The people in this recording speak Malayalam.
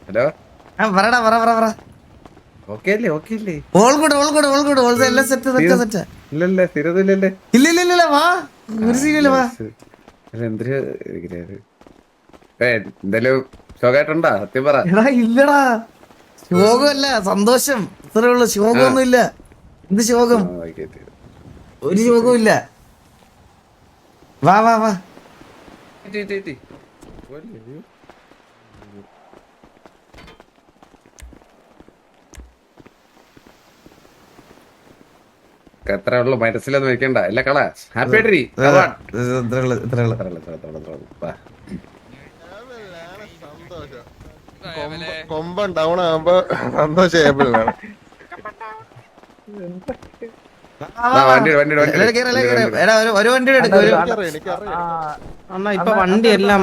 ഹലോ പറടാ പറ ഓക്കെ അല്ലേ ഓക്കെ അല്ലേ? എല്ലാം സെറ്റ്. ഇല്ലല്ലേ സ്ഥിരതയില്ലല്ലേ? ഇല്ല വാ ഒരു സീനില്ല വാ. എന്തൊരു എന്തായാലും ശോകായിട്ടുണ്ടാ? സത്യം പറ. എടാ ഇല്ലടാ, ശോകമല്ല സന്തോഷം, ഇത്രേ ഉള്ളു. ശോകമൊന്നും ഇല്ല. എന്ത് ശോകം? ഒരു ശോകവും ഇല്ല. വാ വാ വാ. എത്ര ഉള്ളു മനസ്സിലൊന്നും വെക്കണ്ട. എല്ലാം കള ഹാപ്പി ആയിട്ടിരി. കൊമ്പൻ ഡൗൺ ആകുമ്പോ സന്തോഷമാണ്. വണ്ടി ഒരു വണ്ടി എടുക്കും. എനിക്കറിയാം ഇപ്പൊ വണ്ടി എല്ലാം